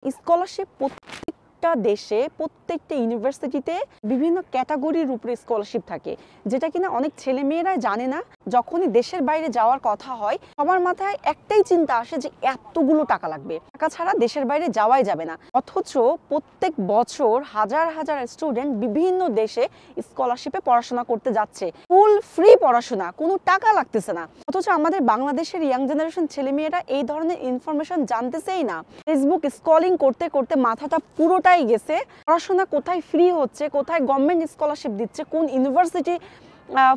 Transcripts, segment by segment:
Scholarship প্রত্যেকটা দেশে প্রত্যেকটা ইউনিভার্সিটিতে বিভিন্ন ক্যাটাগরির উপরে স্কলারশিপ থাকে, যেটা কিনা অনেক ছেলেমেয়েরা জানে না। যখনই দেশের বাইরে যাওয়ার কথা হয় সবার মাথায় একটাই চিন্তা আসে যে এতগুলো টাকা লাগবে, টাকা ছাড়া দেশের বাইরে যাওয়াই যাবে না। অথচ প্রত্যেক বছর হাজার হাজার স্টুডেন্ট বিভিন্ন দেশে স্কলারশিপে পড়াশোনা করতে যাচ্ছে, ফুল ফ্রি পড়াশোনা, কোনো টাকা লাগতেছে না। অথচ আমাদের বাংলাদেশের ইয়াং জেনারেশন ছেলেমেয়েরা এই ধরনের ইনফরমেশন জানতেছেই না। ফেসবুক স্ক্রলিং করতে করতে মাথাটা পুরোটাই গেছে। পড়াশোনা কোথায় ফ্রি হচ্ছে, কোথায় গভর্নমেন্ট স্কলারশিপ দিচ্ছে, কোন ইউনিভার্সিটি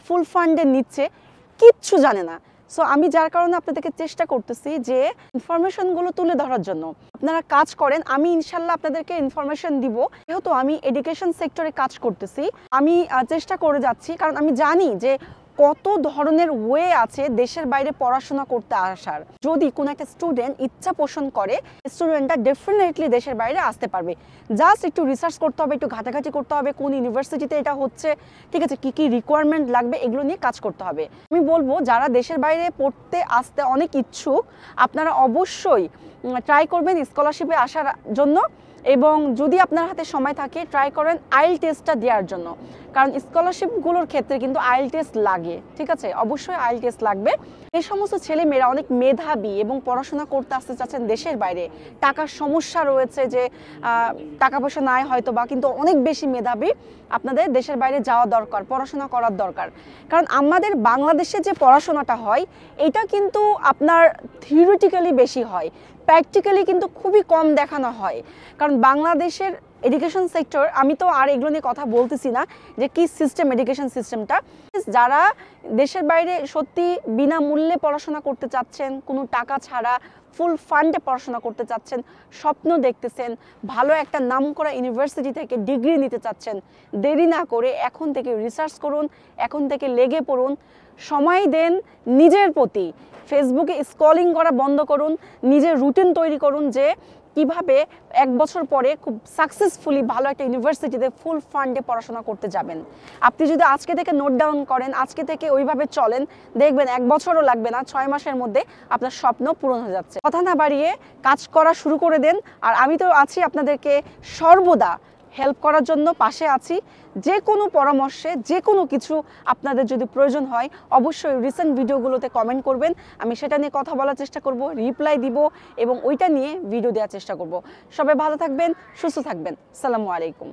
ফুল ফান্ডে নিচ্ছে, কিচ্ছু জানে না। সো আমি যার কারণে আপনাদেরকে চেষ্টা করতেছি যে ইনফরমেশনগুলো তুলে ধরার জন্য। আপনারা কাজ করেন, আমি ইনশাল্লাহ আপনাদেরকে ইনফরমেশন দিব। যেহেতু আমি এডুকেশন সেক্টরে কাজ করতেছি, আমি চেষ্টা করে যাচ্ছি, কারণ আমি জানি যে কত ধরনের ওয়ে আছে দেশের বাইরে পড়াশোনা করতে আসার। যদি কোনো একটা স্টুডেন্ট ইচ্ছা পোষণ করে, স্টুডেন্টটা ডেফিনেটলি দেশের বাইরে আসতে পারবে। জাস্ট একটু রিসার্চ করতে হবে, একটু ঘাটাঘাটি করতে হবে, কোন ইউনিভার্সিটিতে এটা হচ্ছে, ঠিক আছে, কি কি রিকোয়ারমেন্ট লাগবে, এগুলো নিয়ে কাজ করতে হবে। আমি বলবো যারা দেশের বাইরে পড়তে আসতে অনেক ইচ্ছুক, আপনারা অবশ্যই ট্রাই করবেন স্কলারশিপে আসার জন্য। এবং যদি আপনার হাতে সময় থাকে ট্রাই করেন আইএল টেস্টটা দেওয়ার জন্য, কারণ স্কলারশিপগুলোর ক্ষেত্রে কিন্তু আইএল টেস্ট লাগে, ঠিক আছে, অবশ্যই আইএল টেস্ট লাগবে। এই সমস্ত ছেলেমেয়েরা অনেক মেধাবী এবং পড়াশোনা করতে আসতে চাচ্ছেন দেশের বাইরে, টাকার সমস্যা রয়েছে, যে টাকা পয়সা নাই হয়তো বা, কিন্তু অনেক বেশি মেধাবী, আপনাদের দেশের বাইরে যাওয়া দরকার, পড়াশোনা করার দরকার। কারণ আমাদের বাংলাদেশে যে পড়াশোনাটা হয় এটা কিন্তু আপনার থিওরিটিক্যালি বেশি হয়, প্র্যাকটিক্যালি কিন্তু খুবই কম দেখানো হয়। কারণ বাংলাদেশের এডুকেশন সেক্টর, আমি তো আর এগুলো নিয়ে কথা বলতেছি না যে কি সিস্টেম, এডুকেশন সিস্টেমটা। যারা দেশের বাইরে সত্যি বিনামূল্যে পড়াশোনা করতে চাচ্ছেন, কোনো টাকা ছাড়া ফুল ফান্ডে পড়াশোনা করতে চাচ্ছেন, স্বপ্ন দেখতেছেন, ভালো একটা নামকরা ইউনিভার্সিটি থেকে ডিগ্রি নিতে চাচ্ছেন, দেরি না করে এখন থেকে রিসার্চ করুন, এখন থেকে লেগে পড়ুন, সময় দেন নিজের প্রতি। ফেসবুকে স্ক্রলিং করা বন্ধ করুন, নিজের রুটিন তৈরি করুন যে কিভাবে এক বছর পরে খুব সাকসেসফুলি ভালো একটা ইউনিভার্সিটিতে ফুল ফান্ডে পড়াশোনা করতে যাবেন। আপনি যদি আজকে থেকে নোট ডাউন করেন, আজকে থেকে ওইভাবে চলেন, দেখবেন এক বছরও লাগবে না, 6 মাসের মধ্যে আপনার স্বপ্ন পূরণ হয়ে যাচ্ছে। কথা না বাড়িয়ে কাজ করা শুরু করে দেন। আর আমি তো আছি আপনাদেরকে সর্বদা হেল্প করার জন্য, পাশে আছি। যে কোনো পরামর্শে, যে কোনো কিছু আপনাদের যদি প্রয়োজন হয় অবশ্যই রিসেন্ট ভিডিওগুলোতে কমেন্ট করবেন, আমি সেটা নিয়ে কথা বলার চেষ্টা করব, রিপ্লাই দিব এবং ওইটা নিয়ে ভিডিও দেওয়ার চেষ্টা করব। সবাই ভালো থাকবেন, সুস্থ থাকবেন। আসসালামু আলাইকুম।